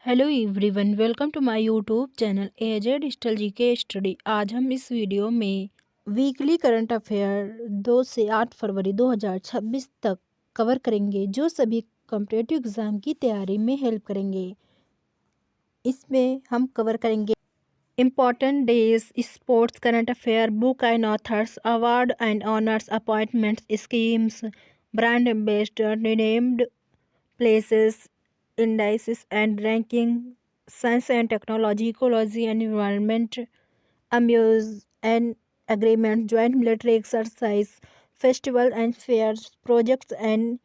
Hello everyone, welcome to my YouTube channel AJ digital G K study. आज हम इस video में weekly current affair 2 से 8 फरवरी 2026 तक कवर करेंगे, जो सभी कॉम्पिटिटिव एग्ज़ाम की तैयारी में हेल्प करेंगे। इसमें हम कवर करेंगे important days, sports, current affair, book and authors, award and honours, appointments, schemes, brand ambassador, renamed places, indices and ranking, science and technology, ecology and environment, amuse and agreement, joint military exercise, festival and fairs, projects and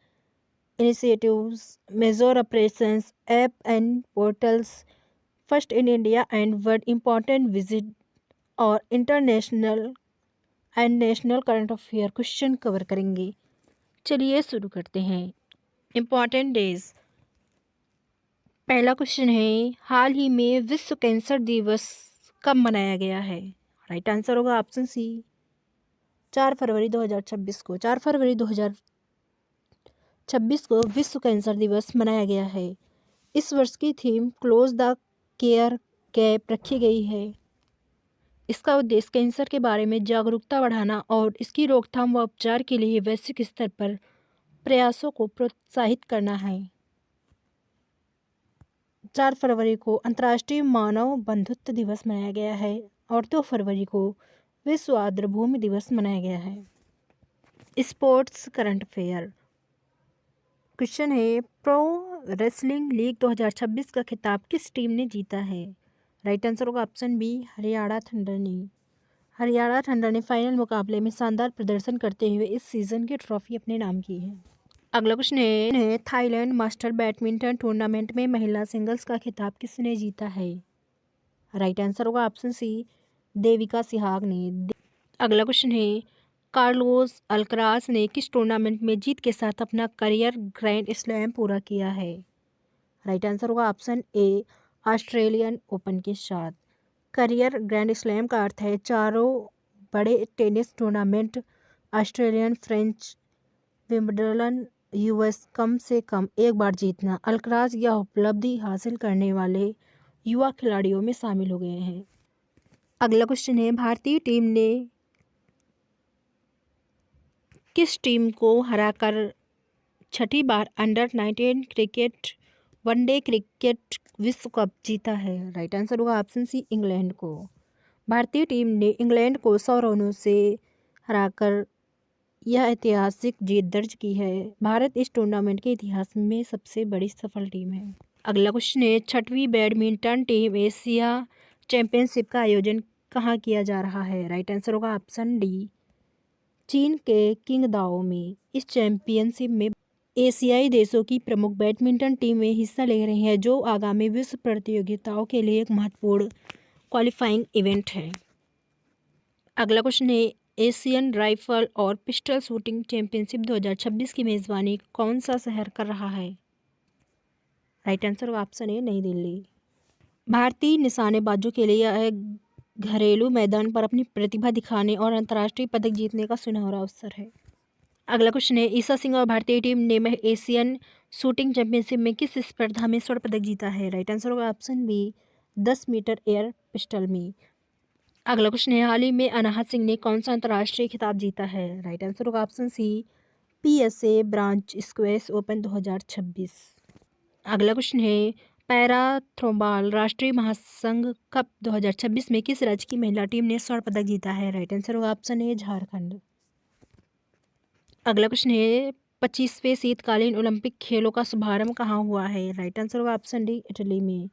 initiatives, major operations, app and portals, first in India and world, important visit और international and national current affair question cover करेंगे। चलिए शुरू करते हैं। Important days. पहला question है, हाल ही में विश्व कैंसर दिवस कब मनाया गया है? राइट आंसर होगा ऑप्शन सी, 4 फरवरी 2026 को। 4 फरवरी 2026 को विश्व कैंसर दिवस मनाया गया है। इस वर्ष की theme close the care gap रखी गई है। इसका उद्देश्य कैंसर के बारे में जागरूकता बढ़ाना और इसकी रोकथाम व उपचार के लिए वैश्विक स्तर पर प्रयासों को प्रोत्साहित करना है। 4 फरवरी को अंतर्राष्ट्रीय मानव बंधुत्व दिवस मनाया गया है और 2 फरवरी को विश्व आर्द्रभूमि दिवस मनाया गया है। स्पोर्ट्स करंट अफेयर क्वेश्चन है, प्रो रेसलिंग लीग 2026 का खिताब किस टीम ने जीता है? राइट आंसर होगा ऑप्शन बी, हरियाणा थंडर ने। हरियाणा थंडर ने फाइनल मुकाबले में शानदार प्रदर्शन करते हुए इस सीजन की ट्रॉफी अपने नाम की है। अगला क्वेश्चन है, थाईलैंड मास्टर बैडमिंटन टूर्नामेंट में महिला सिंगल्स का खिताब किसने जीता है? राइट आंसर होगा ऑप्शन सी, देविका सिहाग ने। अगला क्वेश्चन है, कार्लोस अल्कराज ने किस टूर्नामेंट में जीत के साथ अपना करियर ग्रैंड स्लैम पूरा किया है? राइट आंसर होगा ऑप्शन ए, ऑस्ट्रेलियन ओपन के साथ। करियर ग्रैंड स्लैम का अर्थ है चारों बड़े tennis tournament, Australian, French, Wimbledon, US कम से कम एक बार जीतना। अल्कराज यह उपलब्धि हासिल करने वाले युवा खिलाड़ियों में शामिल हो गए हैं। अगला क्वेश्चन है, भारतीय टीम ने किस टीम को हराकर छठी बार अंडर-19 क्रिकेट वनडे क्रिकेट विश्व कप जीता है? राइट आंसर होगा ऑप्शन सी, इंग्लैंड को। भारतीय टीम ने इंग्लैंड को 100 रनों से हराकर यह ऐतिहासिक जीत दर्ज की है। भारत इस टूर्नामेंट के इतिहास में सबसे बड़ी सफल टीम है। अगला क्वेश्चन है, छठवीं बैडमिंटन टीम एशिया चैंपियनशिप का आयोजन कहाँ किया जा रहा है? राइट आंसर होगा ऑप्शन डी, चीन के किंगदाओ में। इस चैंपियनशिप में एशियाई देशों की प्रमुख बैडमिंटन टीमें हिस्सा ले रही हैं, जो आगामी विश्व प्रतियोगिताओं के लिए एक महत्वपूर्ण क्वालिफाइंग इवेंट है। अगला क्वेश्चन है, एशियन राइफल और पिस्टल शूटिंग चैंपियनशिप 2026 की मेज़बानी कौन सा शहर कर रहा है? राइट आंसर होगा ऑप्शन ए, नई दिल्ली। भारतीय निशानेबाजों के लिए यह घरेलू मैदान पर अपनी प्रतिभा दिखाने और अंतर्राष्ट्रीय पदक जीतने का सुनहरा अवसर है। अगला क्वेश्चन है, ईसा सिंह और भारतीय टीम ने एशियन शूटिंग चैंपियनशिप में किस स्पर्धा में स्वर्ण पदक जीता है? राइट आंसर होगा option B, 10 metre air pistol में। अगला क्वेश्चन है, हाल ही में अनाहत सिंह ने कौन सा अंतर्राष्ट्रीय खिताब जीता है? राइट आंसर होगा option C, PSA branch squash open 2026। अगला क्वेश्चन है, पैरा थ्रोबॉल राष्ट्रीय महासंघ कप 2026 में किस राज्य की महिला टीम ने स्वर्ण पदक जीता है? राइट आंसर होगा ऑप्शन ए, झारखंड। अगला क्वेश्चन है, 25वें शीतकालीन ओलंपिक खेलों का शुभारंभ कहाँ हुआ है? राइट आंसर होगा ऑप्शन डी, इटली में।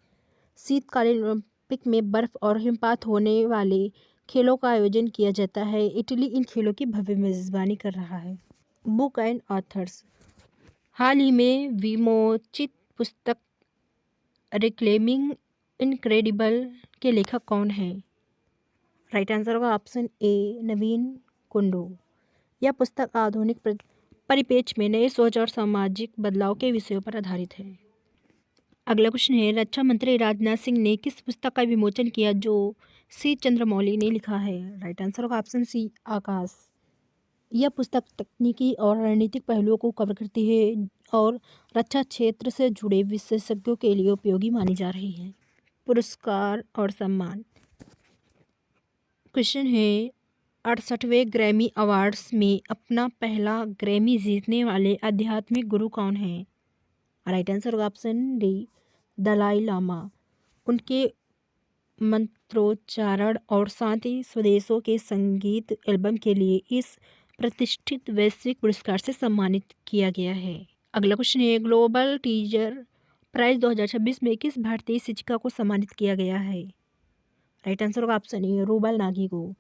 शीतकालीन ओलंपिक में बर्फ और हिमपात होने वाले खेलों का आयोजन किया जाता है। इटली इन खेलों की भव्य मेजबानी कर रहा है। Book and authors. हाल ही में विमोचित पुस्तक रिक्लेमिंग इनक्रेडिबल के लेखक कौन है? राइट आंसर होगा ऑप्शन ए, नवीन कुंडू। यह पुस्तक आधुनिक परिप्रेक्ष्य में नए सोच और सामाजिक बदलाव के विषयों पर आधारित है। अगला क्वेश्चन है, रक्षा मंत्री राजनाथ सिंह ने किस पुस्तक का विमोचन किया जो सी चंद्रमौली ने लिखा है? राइट आंसर होगा ऑप्शन सी, आकाश। यह पुस्तक तकनीकी और रणनीतिक पहलुओं को कवर करती है और रक्षा क्षेत्र से जुड़े विशेषज्ञों के लिए उपयोगी मानी जा रही है। पुरस्कार और सम्मान। क्वेश्चन है 68वें ग्रैमी अवार्ड्स में अपना पहला ग्रैमी जीतने वाले आध्यात्मिक गुरु कौन है? राइट आंसर होगा ऑप्शन डी दलाई लामा। उनके मंत्रोच्चारण और साथ ही स्वदेशों के संगीत एल्बम के लिए इस प्रतिष्ठित वैश्विक पुरस्कार से सम्मानित किया गया है। अगला क्वेश्चन है ग्लोबल टीचर प्राइज 2026 में किस भारतीय शिक्षिका को सम्मानित किया गया है? राइट आंसर होगा ऑप्शन ए रूबल नागी को।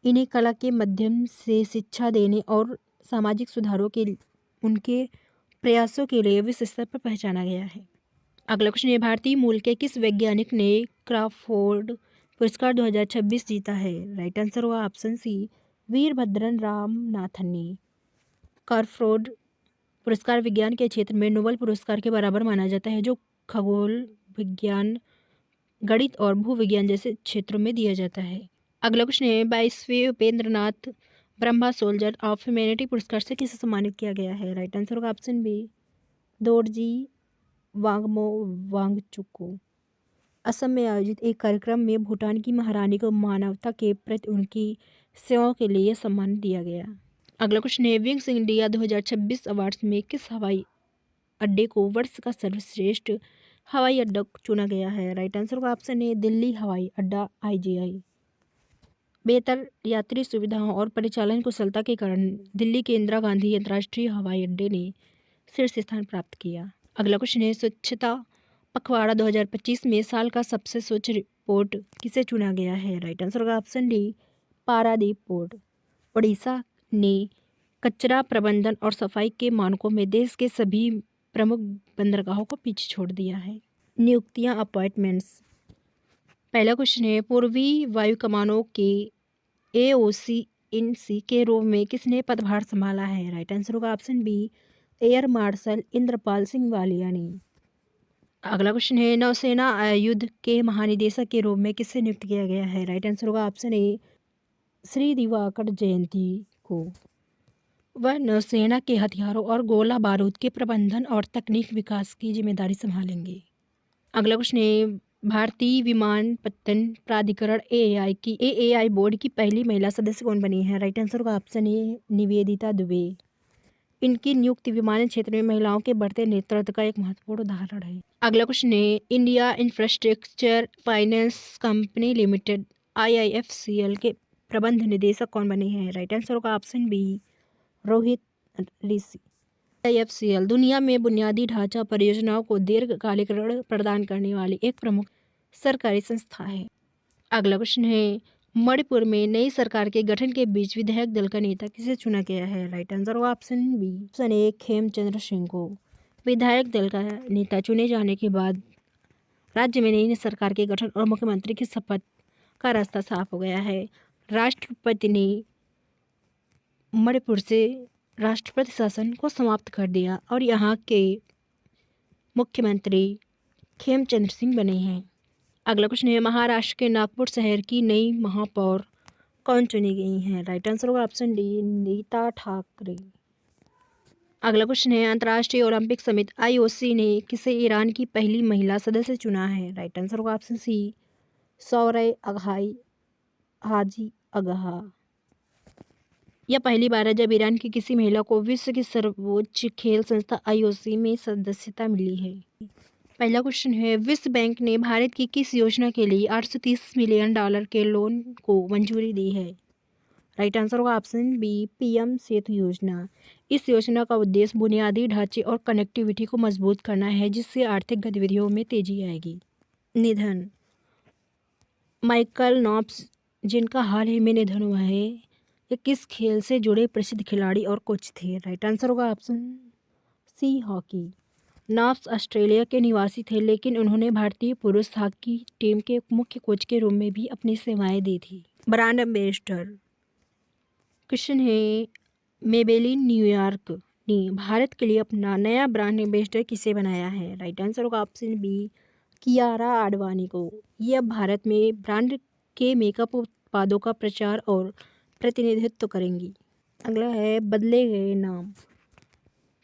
इन्हें कला के माध्यम से शिक्षा देने और सामाजिक सुधारों के उनके प्रयासों के लिए विश्व स्तर पर पहचाना गया है। अगला क्वेश्चन है भारतीय मूल के किस वैज्ञानिक ने क्रॉफोर्ड पुरस्कार 2026 जीता है? राइट आंसर होगा ऑप्शन सी वीरभद्रन रामनाथन ने। क्रॉफोर्ड पुरस्कार विज्ञान के क्षेत्र में नोबेल पुरस्कार के बराबर माना जाता है, जो खगोल विज्ञान, गणित और भूविज्ञान जैसे क्षेत्रों में दिया जाता है। अगला क्वेश्चन है 22वें Upendranath Brahma soldier of humanity पुरस्कार से किसे सम्मानित किया गया है? राइट आंसर होगा ऑप्शन बी दोरजी वांगमो वांगचुक को। असम में आयोजित एक कार्यक्रम में भूटान की महारानी को मानवता के प्रति उनकी सेवाओं के लिए सम्मान दिया गया। अगला क्वेश्चन है विंग्स इंडिया 2026 अवार्ड्स में किस हवाई अड्डे को वर्ष का सर्वश्रेष्ठ हवाई अड्डा चुना गया है? राइट आंसर होगा ऑप्शन ए दिल्ली हवाई अड्डा IGI। बेहतर यात्री सुविधाओं और परिचालन कुशलता के कारण दिल्ली के इंदिरा गांधी अंतर्राष्ट्रीय हवाई अड्डे ने शीर्ष स्थान प्राप्त किया। अगला क्वेश्चन है स्वच्छता पखवाड़ा 2025 में साल का सबसे स्वच्छ पोर्ट किसे चुना गया है? राइट आंसर होगा option D Paradip port. Orissa ने कचरा प्रबंधन और सफाई के मानकों में देश के सभी प्रमुख बंदरगाहों को पीछे छोड़ दिया है। नियुक्तियां अपॉइंटमेंट्स। पहला क्वेश्चन है पूर्वी वायु कमानों के AOC इन सी के रूप में किसने पदभार संभाला है? राइट आंसर होगा option B air marshal Indrapal Singh Walia ने। अगला क्वेश्चन है नौसेना आयुध के महानिदेशक के रूप में किससे नियुक्त किया गया है? राइट आंसर होगा ऑप्शन ए श्री दिवाकर जयंती को। वह नौसेना के हथियारों और गोला बारूद के प्रबंधन और तकनीक विकास की जिम्मेदारी संभालेंगे। अगला क्वेश्चन है भारतीय विमानपत्तन प्राधिकरण AAI बोर्ड की पहली महिला सदस्य कौन बनी है? राइट आंसर होगा ऑप्शन ए निवेदिता दुबे। इनकी नियुक्ति विमानन क्षेत्र में महिलाओं के बढ़ते नेतृत्व का एक महत्वपूर्ण उदाहरण है। अगला क्वेश्चन है India infrastructure finance company limited IIFCL के प्रबंध निदेशक कौन बने हैं? राइट आंसर होगा ऑप्शन बी रोहित ऋषि। IIFCL दुनिया में बुनियादी ढांचा परियोजनाओं को दीर्घकालिक ऋण प्रदान करने वाली एक प्रमुख सरकारी संस्था है। अगला क्वेश्चन है मणिपुर में नई सरकार के गठन के बीच विधायक दल का नेता किसे चुना गया है? राइट आंसर होगा option B option A Khemchandra Singh को। विधायक दल का नेता चुने जाने के बाद राज्य में नई सरकार के गठन और मुख्यमंत्री की शपथ का रास्ता साफ हो गया है। राष्ट्रपति ने मणिपुर से राष्ट्रपति शासन को समाप्त कर दिया और यहाँ के मुख्यमंत्री खेमचंद्र सिंह बने हैं। अगला क्वेश्चन है महाराष्ट्र के नागपुर शहर की नई महापौर कौन चुनी गई हैं? राइट आंसर होगा ऑप्शन डी नीता ठाकरे। अगला क्वेश्चन है अंतर्राष्ट्रीय ओलंपिक समिति IOC ने किसे ईरान की पहली महिला सदस्य चुना है? राइट आंसर होगा ऑप्शन सी सौरय अगहाई हाजी अगहा। यह पहली बार है जब ईरान की किसी महिला को विश्व की सर्वोच्च खेल संस्था IOC में सदस्यता मिली है। पहला क्वेश्चन है विश्व बैंक ने भारत की किस योजना के लिए $830 मिलियन के लोन को मंजूरी दी है? राइट आंसर होगा ऑप्शन बी PM सेतु योजना। इस योजना का उद्देश्य बुनियादी ढांचे और कनेक्टिविटी को मजबूत करना है, जिससे आर्थिक गतिविधियों में तेजी आएगी। निधन माइकल नॉप्स, जिनका हाल ही में निधन हुआ है, ये किस खेल से जुड़े प्रसिद्ध खिलाड़ी और कोच थे? राइट आंसर होगा ऑप्शन सी हॉकी। नॉप्स ऑस्ट्रेलिया के निवासी थे, लेकिन उन्होंने भारतीय पुरुष हॉकी टीम के मुख्य कोच के रूप में भी अपनी सेवाएं दी थी। Brand ambassador. क्वेश्चन है मेबेलिन न्यूयॉर्क ने भारत के लिए अपना नया ब्रांड एम्बेसडर किसे बनाया है? राइट आंसर होगा ऑप्शन बी कियारा आडवाणी को। यह भारत में ब्रांड के मेकअप उत्पादों का प्रचार और प्रतिनिधित्व करेंगी। अगला है बदले गए नाम।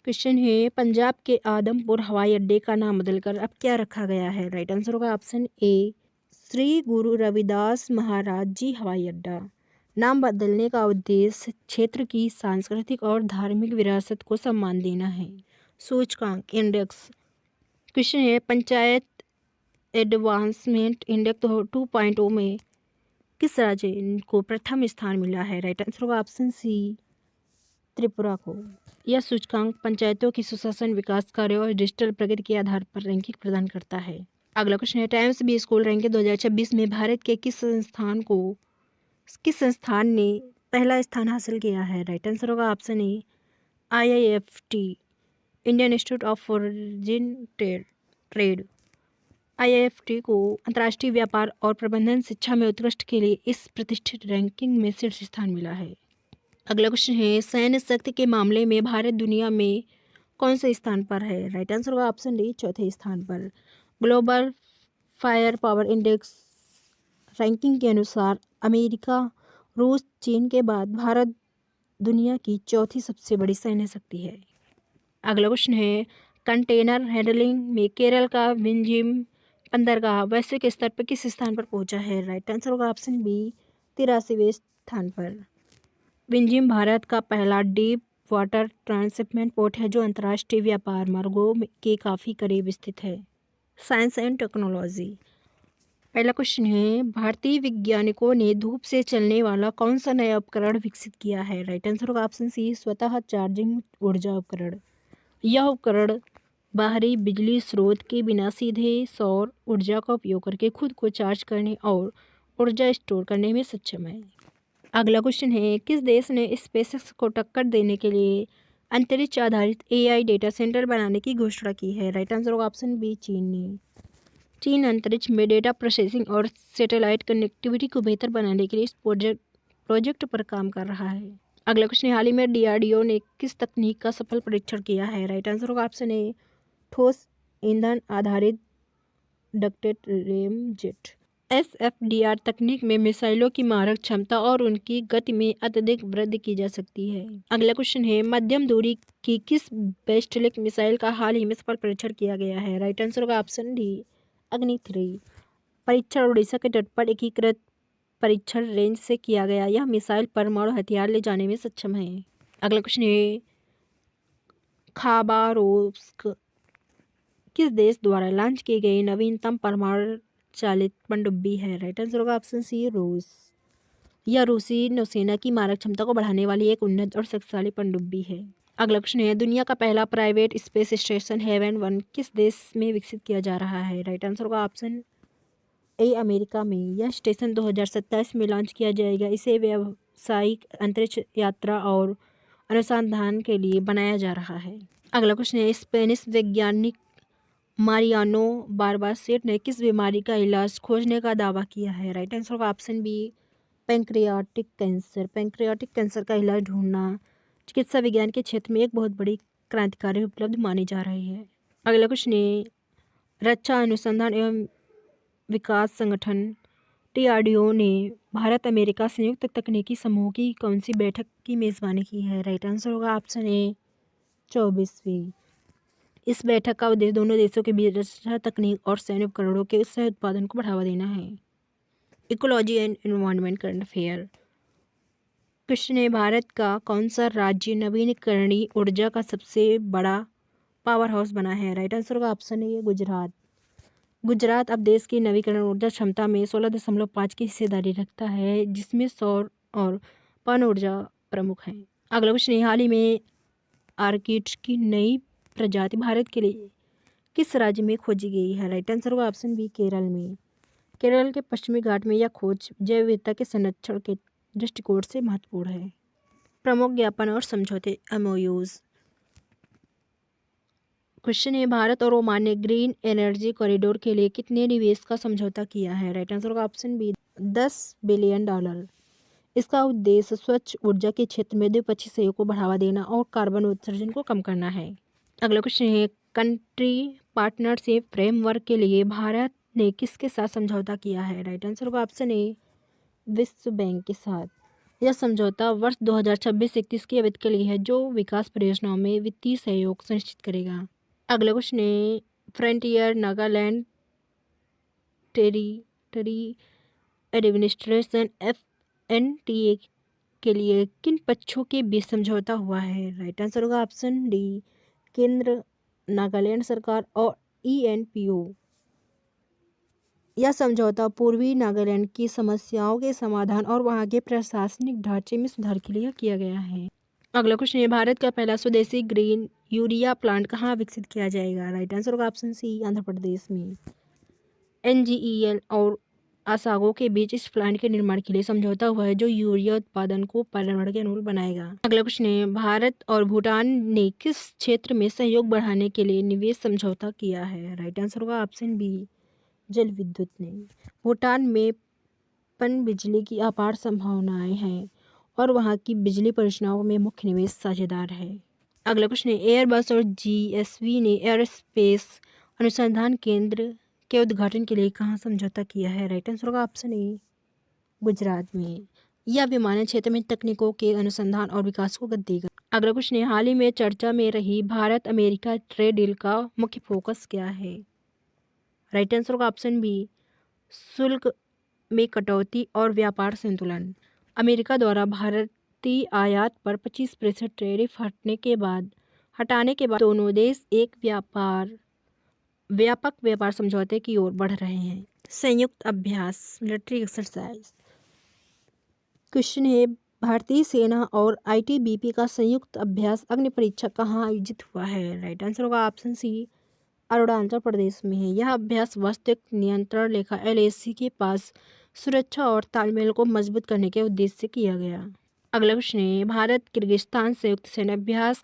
क्वेश्चन है पंजाब के आदमपुर हवाई अड्डे का नाम बदलकर अब क्या रखा गया है? राइट आंसर होगा ऑप्शन ए श्री गुरु रविदास महाराज जी हवाई अड्डा। नाम बदलने का उद्देश्य क्षेत्र की सांस्कृतिक और धार्मिक विरासत को सम्मान देना है। सूचकांक इंडेक्स। क्वेश्चन है पंचायत एडवांसमेंट इंडेक्स 2.0 में किस राज्य को प्रथम स्थान मिला है? राइट आंसर होगा ऑप्शन सी त्रिपुरा को। यह सूचकांक पंचायतों की सुशासन, विकास कार्य और डिजिटल प्रगति के आधार पर रैंकिंग प्रदान करता है। अगला क्वेश्चन है टाइम्स बी स्कूल रैंकिंग 2026 में भारत के किस संस्थान ने पहला स्थान हासिल किया है? राइट आंसर होगा option A IIFT Indian institute of foreign trade. IIFT को अंतर्राष्ट्रीय व्यापार और प्रबंधन शिक्षा में उत्कृष्ट के लिए इस प्रतिष्ठित रैंकिंग में शीर्ष स्थान मिला है। अगला क्वेश्चन है सैन्य शक्ति के मामले में भारत दुनिया में कौन से स्थान पर है? राइट आंसर होगा ऑप्शन डी चौथे स्थान पर। Global fire power index ranking के अनुसार अमेरिका, रूस, चीन के बाद भारत दुनिया की चौथी सबसे बड़ी सैन्य शक्ति है। अगला क्वेश्चन है कंटेनर हैंडलिंग में केरल का विंझिम बंदरगाह वैश्विक स्तर पर किस स्थान पर पहुंचा है? राइट आंसर होगा ऑप्शन बी 83वें स्थान पर। विंझिम भारत का पहला डीप वाटर ट्रांसशिपमेंट पोर्ट है जो अंतर्राष्ट्रीय व्यापार मार्गों के काफ़ी करीब स्थित है। Science and technology. पहला क्वेश्चन है भारतीय वैज्ञानिकों ने धूप से चलने वाला कौन सा नया उपकरण विकसित किया है? राइट आंसर होगा ऑप्शन सी स्वतः चार्जिंग ऊर्जा उपकरण। यह उपकरण बाहरी बिजली स्रोत के बिना सीधे सौर ऊर्जा का उपयोग करके खुद को चार्ज करने और ऊर्जा स्टोर करने में सक्षम है। अगला क्वेश्चन है किस देश ने स्पेसएक्स को टक्कर देने के लिए अंतरिक्ष आधारित AI डेटा सेंटर बनाने की घोषणा की है? राइट आंसर होगा ऑप्शन बी चीन ने। चीन अंतरिक्ष में डेटा प्रोसेसिंग और सैटेलाइट कनेक्टिविटी को बेहतर बनाने के लिए इस प्रोजेक्ट पर काम कर रहा है। अगला क्वेश्चन हाल ही में DRDO ने किस तकनीक का सफल परीक्षण किया है? राइट आंसर होगा ऑप्शन ए ठोस ईंधन आधारित डक्टेड रेमजेट। SFDR तकनीक में मिसाइलों की मारक क्षमता और उनकी गति में अत्यधिक वृद्धि की जा सकती है। अगला क्वेश्चन है मध्यम दूरी की किस बैलिस्टिक मिसाइल का हाल ही में सफल परीक्षण किया गया है? राइट आंसर होगा ऑप्शन डी अग्नि 3। परीक्षण उड़ीसा के तट पर एकीकृत परीक्षण रेंज से किया गया। यह मिसाइल परमाणु हथियार ले जाने में सक्षम है। अगला क्वेश्चन है खाबारोव्स्क किस देश द्वारा लॉन्च की गई नवीनतम परमाणु चालित पनडुब्बी है? राइट आंसर होगा ऑप्शन सी रूस। यह रूसी नौसेना की मारक क्षमता को बढ़ाने वाली एक उन्नत और शक्तिशाली पनडुब्बी है। अगला क्वेश्चन है दुनिया का पहला प्राइवेट स्पेस स्टेशन हेवन 1 किस देश में विकसित किया जा रहा है? राइट आंसर होगा ऑप्शन ए अमेरिका में। यह स्टेशन 2027 में लॉन्च किया जाएगा। इसे व्यावसायिक अंतरिक्ष यात्रा और अनुसंधान के लिए बनाया जा रहा है। अगला क्वेश्चन है स्पेनिश वैज्ञानिक मारियानो बारबासेट ने किस बीमारी का इलाज खोजने का दावा किया है? राइट आंसर होगा option B pancreatic cancer. Pancreatic cancer का इलाज ढूंढना चिकित्सा विज्ञान के क्षेत्र में एक बहुत बड़ी क्रांतिकारी उपलब्धि मानी जा रही है। अगला क्वेश्चन है रक्षा अनुसंधान एवं विकास संगठन DRDO ने भारत अमेरिका संयुक्त तकनीकी समूह की कौन सी बैठक की मेज़बानी की है? राइट आंसर होगा ऑप्शन ए 24वीं। इस बैठक का उद्देश्य दोनों देशों के बीच रक्षा तकनीक और सैन्य उपकरणों के सह उत्पादन को बढ़ावा देना है। Ecology and environment current affair. Question है भारत का कौन सा राज्य नवीकरणीय ऊर्जा का सबसे बड़ा पावर हाउस बना है? राइट आंसर होगा ऑप्शन ए गुजरात। गुजरात अब देश की नवीकरण ऊर्जा क्षमता में 16.5 की हिस्सेदारी रखता है जिसमें सौर और पवन ऊर्जा प्रमुख हैं। अगला क्वेश्चन है हाल ही में आर्किड की नई प्रजाति भारत के लिए किस राज्य में खोजी गई है? राइट आंसर होगा ऑप्शन बी केरल में। केरल के पश्चिमी घाट में यह खोज जैव विविधता के संरक्षण के दृष्टिकोण से महत्वपूर्ण है। प्रमुख ज्ञापन और समझौते MOUs। क्वेश्चन है भारत और ओमान ने ग्रीन एनर्जी कॉरिडोर के लिए कितने निवेश का समझौता किया है? राइट आंसर होगा ऑप्शन बी $10 बिलियन। इसका उद्देश्य स्वच्छ ऊर्जा के क्षेत्र में द्विपक्षीय सहयोग को बढ़ावा देना और कार्बन उत्सर्जन को कम करना है। अगला क्वेश्चन है कंट्री पार्टनरशिप फ्रेमवर्क के लिए भारत ने किसके साथ समझौता किया है? राइट आंसर होगा ऑप्शन ए विश्व बैंक के साथ। यह समझौता वर्ष 2026-31 के अवधि के लिए है, जो विकास परियोजनाओं में वित्तीय सहयोग सुनिश्चित करेगा। अगला क्वेश्चन है, frontier Nagaland territory administration FNTA के लिए किन पक्षों के बीच समझौता हुआ है? राइट आंसर होगा ऑप्शन डी, केंद्र, नागालैंड सरकार और ENPO। यह समझौता पूर्वी नागालैंड की समस्याओं के समाधान और वहां के प्रशासनिक ढांचे में सुधार के लिए किया गया है। अगला क्वेश्चन है, भारत का पहला स्वदेशी ग्रीन यूरिया प्लांट कहाँ विकसित किया जाएगा? राइट आंसर होगा ऑप्शन सी, आंध्र प्रदेश में। NGEL और आसागो के बीच इस प्लांट के निर्माण के लिए समझौता हुआ है, जो यूरिया उत्पादन को पर्यावरण के अनुकूल बनाएगा। अगला क्वेश्चन है, भारत और भूटान ने किस क्षेत्र में सहयोग बढ़ाने के लिए निवेश समझौता किया है? राइट आंसर होगा ऑप्शन बी, जल विद्युत ने। भूटान में पनबिजली की अपार संभावनाएं हैं और वहां की बिजली परियोजनाओं में मुख्य निवेश साझेदार है। अगला क्वेश्चन है, एयरबस और GSV ने एयरोस्पेस अनुसंधान केंद्र के उद्घाटन के लिए कहाँ समझौता किया है? राइट आंसर होगा ऑप्शन ए, गुजरात में। यह विमानन क्षेत्र में तकनीकों के अनुसंधान और विकास को गति देगा। अगला क्वेश्चन है, हाल ही में चर्चा में रही भारत अमेरिका ट्रेड डील का मुख्य फोकस क्या है? राइट आंसर होगा ऑप्शन बी, शुल्क में कटौती और व्यापार संतुलन। अमेरिका द्वारा भारतीय आयात पर 25% टैरिफ हटाने के बाद दोनों देश एक व्यापक व्यापार समझौते की ओर बढ़ रहे हैं। संयुक्त अभ्यास, मिलिट्री एक्सरसाइज। क्वेश्चन है, भारतीय सेना और ITBP का संयुक्त अभ्यास अग्नि परीक्षा कहाँ आयोजित हुआ है? राइट आंसर होगा ऑप्शन सी, अरुणाचल प्रदेश में है। यह अभ्यास वास्तविक नियंत्रण रेखा LAC के पास सुरक्षा और तालमेल को मजबूत करने के उद्देश्य से किया गया। अगला क्वेश्चन है, भारत किर्गिस्तान संयुक्त सैन्य अभ्यास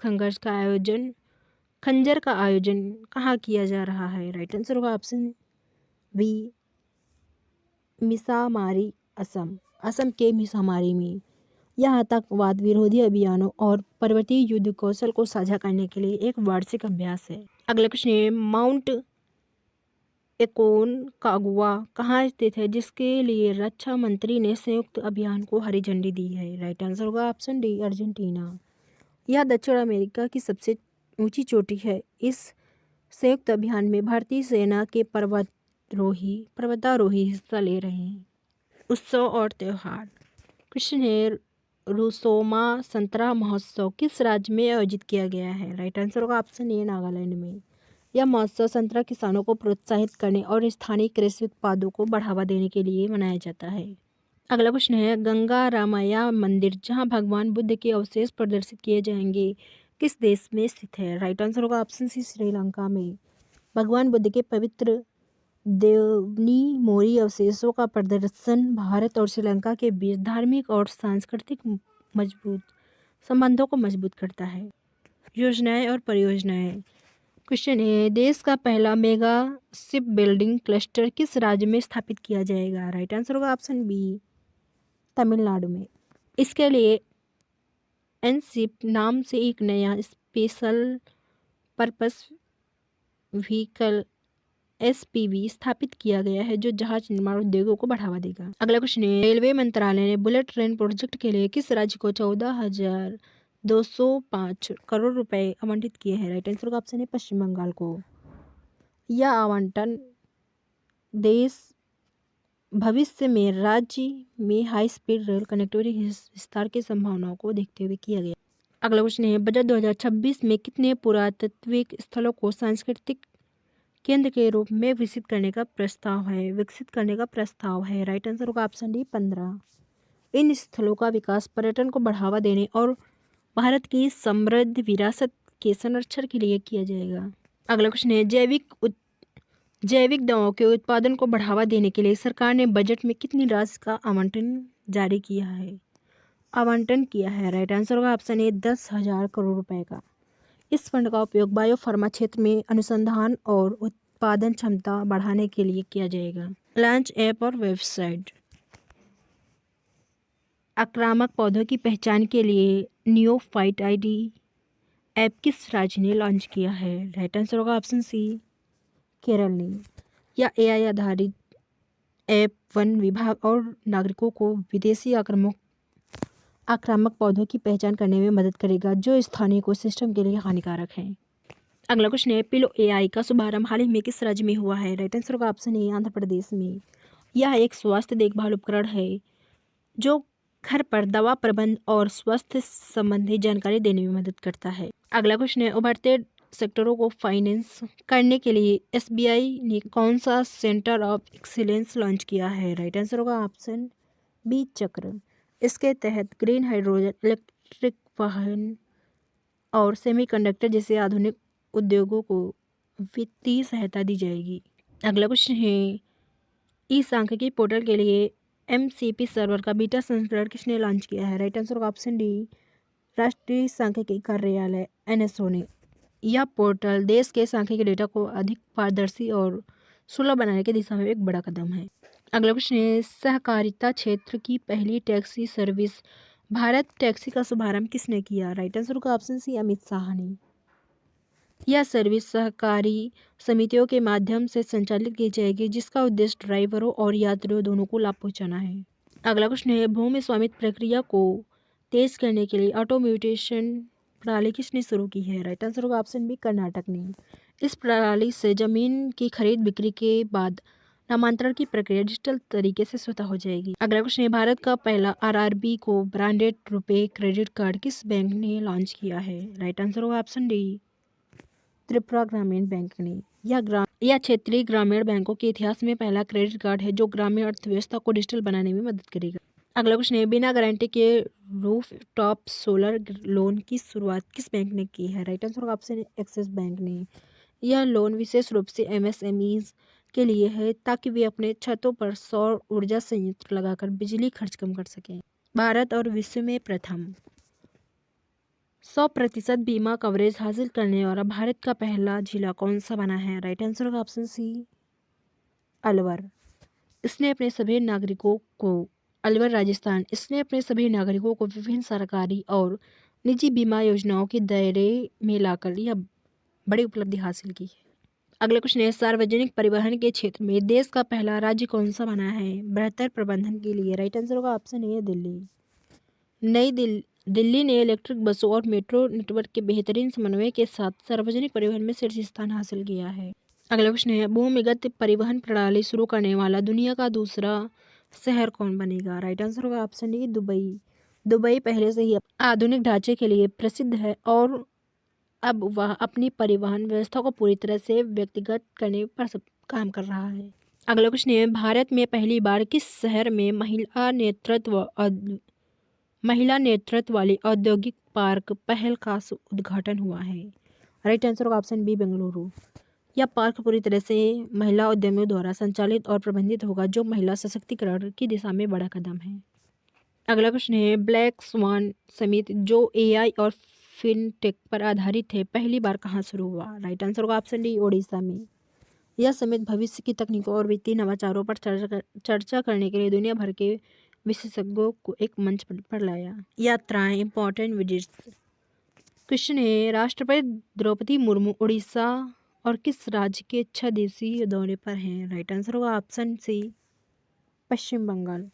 खंजर का आयोजन कहाँ किया जा रहा है? राइट आंसर होगा ऑप्शन बी, मिसामारी, असम के मिसामारी में। यह आतंकवाद विरोधी अभियानों और पर्वतीय युद्ध कौशल को साझा करने के लिए एक वार्षिक अभ्यास है। अगला क्वेश्चन है, माउंट एकोनकागुआ कहाँ स्थित है, जिसके लिए रक्षा मंत्री ने संयुक्त अभियान को हरी झंडी दी है? राइट आंसर होगा ऑप्शन डी, अर्जेंटीना। यह दक्षिण अमेरिका की सबसे ऊंची चोटी है। इस संयुक्त अभियान में भारतीय सेना के पर्वतारोही हिस्सा ले रहे हैं। उत्सव और त्यौहार। क्वेश्चन है, रुसोमा संतरा महोत्सव किस राज्य में आयोजित किया गया है? राइट आंसर होगा ऑप्शन ए, नागालैंड में। यह महोत्सव संतरा किसानों को प्रोत्साहित करने और स्थानीय कृषि उत्पादों को बढ़ावा देने के लिए मनाया जाता है। अगला क्वेश्चन है, गंगा रामाया मंदिर जहां भगवान बुद्ध के अवशेष प्रदर्शित किए जाएंगे किस देश में स्थित है? राइट आंसर होगा ऑप्शन सी, श्रीलंका में। भगवान बुद्ध के पवित्र देवनी मोरी अवशेषों का प्रदर्शन भारत और श्रीलंका के बीच धार्मिक और सांस्कृतिक मजबूत संबंधों को मजबूत करता है। योजनाएं और परियोजनाएं। क्वेश्चन है, देश का पहला मेगा शिप बिल्डिंग क्लस्टर किस राज्य में स्थापित किया जाएगा? राइट आंसर होगा ऑप्शन बी, तमिलनाडु में। इसके लिए एनशिप नाम से एक नया स्पेशल पर्पस व्हीकल SPV स्थापित किया गया है, जो जहाज निर्माण उद्योगों को बढ़ावा देगा। अगला क्वेश्चन है, रेलवे मंत्रालय ने बुलेट ट्रेन प्रोजेक्ट के लिए किस राज्य को 14,205 करोड़ रुपए आवंटित किए हैं? राइट आंसर का ऑप्शन है पश्चिम बंगाल को। यह आवंटन देश भविष्य में राज्य में हाई स्पीड रेल कनेक्टिविटी विस्तार की संभावनाओं को देखते हुए किया गया। अगला क्वेश्चन है, बजट 2026 में कितने पुरातात्विक स्थलों को सांस्कृतिक केंद्र के रूप में विकसित करने का प्रस्ताव है? राइट आंसर होगा ऑप्शन डी, 15। इन स्थलों का विकास पर्यटन को बढ़ावा देने और भारत की समृद्ध विरासत के संरक्षण के लिए किया जाएगा। अगला क्वेश्चन है, जैविक दवाओं के उत्पादन को बढ़ावा देने के लिए सरकार ने बजट में कितनी राशि का आवंटन किया है? राइट आंसर होगा ऑप्शन ए, 10,000 करोड़ रुपए का। इस फंड का उपयोग बायोफार्मा क्षेत्र में अनुसंधान और उत्पादन क्षमता बढ़ाने के लिए किया जाएगा। लॉन्च ऐप और वेबसाइट। आक्रामक पौधों की पहचान के लिए नियोफाइट ID ऐप किस राज्य ने लॉन्च किया है? राइट आंसर होगा ऑप्शन सी, केरल ने। यह AI आधारित ऐप वन विभाग और नागरिकों को विदेशी आक्रामक आक्रामक पौधों की पहचान करने में मदद करेगा जो स्थानीय इकोसिस्टम के लिए हानिकारक हैं। अगला क्वेश्चन है, पिलो एआई का शुभारंभ हाल ही में किस राज्य में हुआ है? राइट आंसर होगा ऑप्शन ए, आंध्र प्रदेश में। यह एक स्वास्थ्य देखभाल उपकरण है जो घर पर दवा प्रबंध और स्वास्थ्य संबंधी जानकारी देने में मदद करता है। अगला क्वेश्चन है, उभरते सेक्टरों को फाइनेंस करने के लिए एसबीआई ने कौन सा सेंटर ऑफ एक्सीलेंस लॉन्च किया है? राइट आंसर होगा ऑप्शन बी, चक्र। इसके तहत ग्रीन हाइड्रोजन, इलेक्ट्रिक वाहन और सेमीकंडक्टर जैसे आधुनिक उद्योगों को वित्तीय सहायता दी जाएगी। अगला क्वेश्चन है, ई सांख्यिकी पोर्टल के लिए एमसीपी सर्वर का बीटा संस्करण किसने लॉन्च किया है? राइट आंसर होगा ऑप्शन डी, राष्ट्रीय सांख्यिकी कार्यालय एनएसओ ने। यह पोर्टल देश के सांख्यिकी डेटा को अधिक पारदर्शी और सुलभ बनाने की दिशा में एक बड़ा कदम है। अगला क्वेश्चन है, सहकारिता क्षेत्र की पहली टैक्सी सर्विस भारत टैक्सी का शुभारंभ किसने किया? राइट आंसर होगा ऑप्शन सी, अमित शाह ने। यह सर्विस सहकारी समितियों के माध्यम से संचालित की जाएगी जिसका उद्देश्य ड्राइवरों और यात्रियों दोनों को लाभ पहुंचाना है। अगला क्वेश्चन है, भूमि स्वामित्व प्रक्रिया को तेज करने के लिए ऑटोमेटेशन प्रणाली किसने शुरू की है? राइट आंसर होगा ऑप्शन बी, कर्नाटक ने। इस प्रणाली से जमीन की खरीद बिक्री के बाद नामांतरण की प्रक्रिया डिजिटल तरीके से स्वतः हो जाएगी। अगला क्वेश्चन है, भारत का पहला आरआरबी को ब्रांडेड रुपए क्रेडिट कार्ड किस बैंक ने लॉन्च किया है? राइट आंसर होगा ऑप्शन डी, त्रिपुरा ग्रामीण बैंक ने। यह क्षेत्रीय ग्रामीण बैंकों के इतिहास में पहला क्रेडिट कार्ड है जो ग्रामीण अर्थव्यवस्था को डिजिटल बनाने में मदद करेगा। अगला क्वेश्चन है, बिना गारंटी के रूफ टॉप सोलर लोन की शुरुआत किस बैंक ने की है? राइट आंसर होगा ऑप्शन एक्सिस बैंक ने। यह लोन विशेष रूप से एमएसएमईज के लिए है ताकि वे अपने छतों पर सौर ऊर्जा संयंत्र लगाकर बिजली खर्च कम कर सकें। भारत और विश्व में प्रथम 100% बीमा कवरेज हासिल करने वाला भारत का पहला जिला कौन सा बना है? राइट आंसर होगा ऑप्शन सी, अलवर। इसने अपने सभी नागरिकों को अलवर राजस्थान इसने अपने सभी नागरिकों को विभिन्न सरकारी और निजी बीमा योजनाओं के दायरे में लाकर यह बड़ी उपलब्धि हासिल की है। अगला क्वेश्चन है, सार्वजनिक परिवहन के क्षेत्र में देश का पहला राज्य कौन सा बना है बेहतर प्रबंधन के लिए? राइट आंसर होगा ऑप्शन ए, दिल्ली। दिल्ली ने इलेक्ट्रिक बसों और मेट्रो नेटवर्क के बेहतरीन समन्वय के साथ सार्वजनिक परिवहन में शीर्ष स्थान हासिल किया है। अगला क्वेश्चन है, भूमिगत परिवहन प्रणाली शुरू करने वाला दुनिया का दूसरा शहर कौन बनेगा? राइट आंसर होगा ऑप्शन डी, दुबई। दुबई पहले से ही आधुनिक ढांचे के लिए प्रसिद्ध है और अब वह अपनी परिवहन व्यवस्था को पूरी तरह से व्यक्तिगत करने पर काम कर रहा है। अगला क्वेश्चन है, भारत में पहली बार किस शहर में महिला नेतृत्व वाली औद्योगिक पार्क पहल का उद्घाटन हुआ है? राइट आंसर होगा ऑप्शन बी, बेंगलुरु। यह पार्क पूरी तरह से महिला उद्यमियों द्वारा संचालित और प्रबंधित होगा जो महिला सशक्तिकरण की दिशा में बड़ा कदम है। अगला क्वेश्चन है, ब्लैक स्वान समिट जो एआई और फिनटेक पर आधारित है पहली बार कहाँ शुरू हुआ? राइट आंसर होगा ऑप्शन डी, ओडिशा में। यह समिट भविष्य की तकनीकों और वित्तीय नवाचारों पर चर्चा करने के लिए दुनिया भर के विशेषज्ञों को एक मंच पर लाया। यात्राएं, इंपॉर्टेंट विजिट्स। क्वेश्चन है, राष्ट्रपति द्रौपदी मुर्मू उड़ीसा और किस राज्य के 6 दिवसीय दौरे पर हैं? राइट आंसर होगा ऑप्शन सी, पश्चिम बंगाल।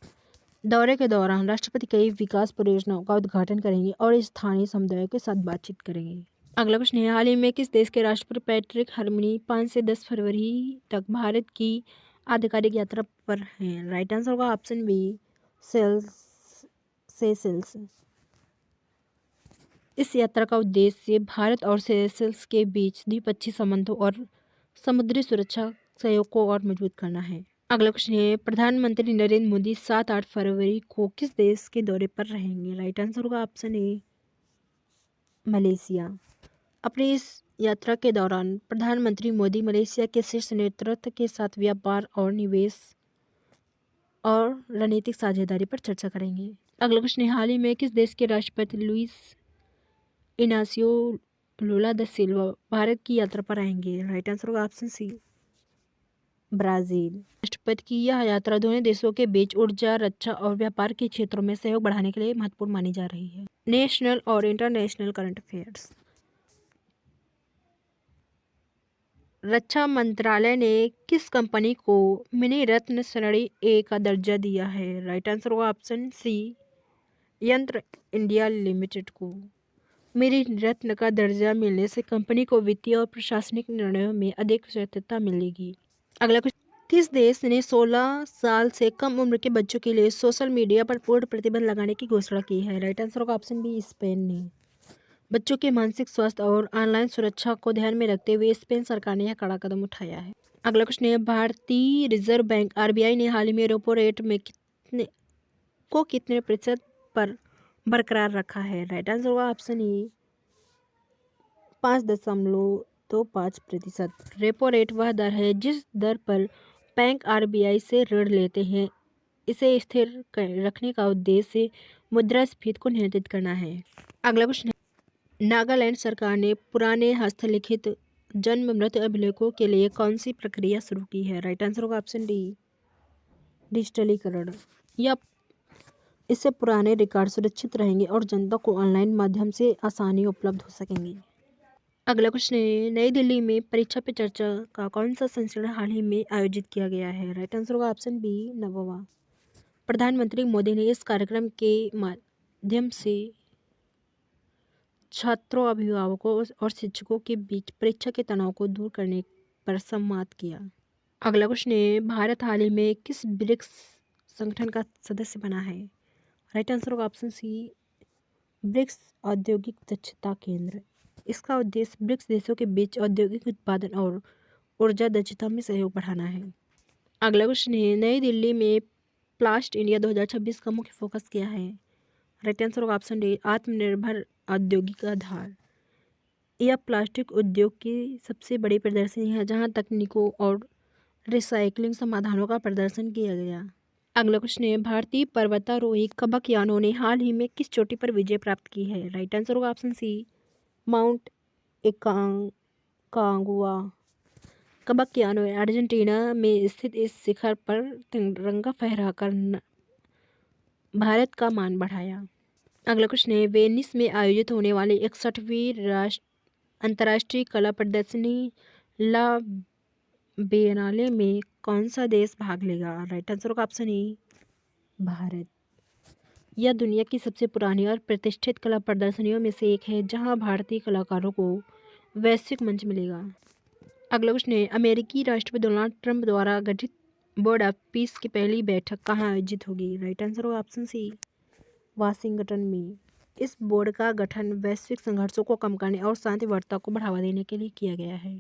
दौरे के दौरान राष्ट्रपति कई विकास परियोजनाओं का उद्घाटन करेंगे और स्थानीय समुदायों के साथ बातचीत करेंगे। अगला क्वेश्चन है, हाल ही में किस देश के राष्ट्रपति पैट्रिक हरमनी 5 से 10 फरवरी तक भारत की आधिकारिक यात्रा पर हैं? राइट आंसर होगा ऑप्शन बी, सेशेल्स। इस यात्रा का उद्देश्य भारत और सेशेल्स के बीच द्विपक्षीय संबंधों और समुद्री सुरक्षा सहयोग को और मजबूत करना है। अगला क्वेश्चन है, प्रधानमंत्री नरेंद्र मोदी 7-8 फरवरी को किस देश के दौरे पर रहेंगे? राइट आंसर होगा ऑप्शन ए, मलेशिया। अपनी इस यात्रा के दौरान प्रधानमंत्री मोदी मलेशिया के शीर्ष नेतृत्व के साथ व्यापार और निवेश और रणनीतिक साझेदारी पर चर्चा करेंगे। अगला क्वेश्चन है, हाल ही में किस देश के राष्ट्रपति लुइस इनासियो लुला दा सिल्वा भारत की यात्रा पर आएंगे? राइट आंसर होगा ऑप्शन सी, ब्राज़ील। राष्ट्रपति की यह यात्रा दोनों देशों के बीच ऊर्जा, रक्षा और व्यापार के क्षेत्रों में सहयोग बढ़ाने के लिए महत्वपूर्ण मानी जा रही है। नेशनल और इंटरनेशनल करंट अफेयर्स। रक्षा मंत्रालय ने किस कंपनी को मिनी रत्न श्रेणी ए का दर्जा दिया है? राइट आंसर होगा ऑप्शन सी, यंत्र इंडिया लिमिटेड को मेरी रत्न का दर्जा मिलने से कंपनी को वित्तीय और प्रशासनिक निर्णयों में अधिक स्वायत्तता मिलेगी। अगला क्वेश्चन, किस देश ने 16 साल से कम उम्र के बच्चों के लिए सोशल मीडिया पर पूर्ण प्रतिबंध लगाने की घोषणा की है? राइट आंसर होगा ऑप्शन बी, स्पेन ने। बच्चों के मानसिक स्वास्थ्य और ऑनलाइन सुरक्षा को ध्यान में रखते हुए स्पेन सरकार ने यह कड़ा कदम उठाया है। अगला क्वेश्चन है, भारतीय रिजर्व बैंक आरबीआई ने हाल ही में रेपो रेट में कितने प्रतिशत पर बरकरार रखा है? राइट आंसर होगा ऑप्शन ए, 5.25%। रेपो रेट वह दर है जिस दर पर बैंक आरबीआई से ऋण लेते हैं। इसे स्थिर रखने का उद्देश्य मुद्रास्फीति को नियंत्रित करना है। अगला क्वेश्चन है, नागालैंड सरकार ने पुराने हस्तलिखित जन्म मृत्यु अभिलेखों के लिए कौन सी प्रक्रिया शुरू की है? राइट आंसर होगा ऑप्शन डी, डिजिटलीकरण। या इससे पुराने रिकॉर्ड सुरक्षित रहेंगे और जनता को ऑनलाइन माध्यम से आसानी उपलब्ध हो सकेंगी। अगला क्वेश्चन है, नई दिल्ली में परीक्षा पे चर्चा का कौन सा संस्करण हाल ही में आयोजित किया गया है? राइट आंसर होगा ऑप्शन बी, 9वां। प्रधानमंत्री मोदी ने इस कार्यक्रम के माध्यम से छात्रों, अभिभावकों और शिक्षकों के बीच परीक्षा के तनाव को दूर करने पर संवाद किया। अगला क्वेश्चन है, भारत हाल ही में किस ब्रिक्स संगठन का सदस्य बना है? राइट आंसर होगा ऑप्शन सी, ब्रिक्स औद्योगिक दक्षता केंद्र। इसका उद्देश्य ब्रिक्स देशों के बीच औद्योगिक उत्पादन और ऊर्जा दक्षता में सहयोग बढ़ाना है। अगला क्वेश्चन है, नई दिल्ली में प्लास्ट इंडिया 2026 का मुख्य फोकस क्या है? राइट आंसर होगा ऑप्शन डी, आत्मनिर्भर औद्योगिक आधार। यह प्लास्टिक उद्योग की सबसे बड़ी प्रदर्शनी है जहां तकनीकों और रिसाइकलिंग समाधानों का प्रदर्शन किया गया। अगला क्वेश्चन है, भारतीय पर्वतारोही कबक यानो ने हाल ही में किस चोटी पर विजय प्राप्त की है? राइट आंसर होगा ऑप्शन सी, माउंट एकांकागुआ। कबक यानो अर्जेंटीना में स्थित इस शिखर पर तिरंगा फहराकर भारत का मान बढ़ाया। अगला क्वेश्चन है, वेनिस में आयोजित होने वाली 61वीं अंतर्राष्ट्रीय कला प्रदर्शनी ला बिएनाले में कौन सा देश भाग लेगा? राइट आंसर होगा ऑप्शन ए, भारत। यह दुनिया की सबसे पुरानी और प्रतिष्ठित कला प्रदर्शनियों में से एक है जहां भारतीय कलाकारों को वैश्विक मंच मिलेगा। अगला क्वेश्चन है, अमेरिकी राष्ट्रपति डोनाल्ड ट्रंप द्वारा गठित बोर्ड ऑफ पीस की पहली बैठक कहाँ आयोजित होगी? राइट आंसर होगा ऑप्शन सी, वाशिंगटन में। इस बोर्ड का गठन वैश्विक संघर्षों को कम करने और शांति वार्ता को बढ़ावा देने के लिए किया गया है।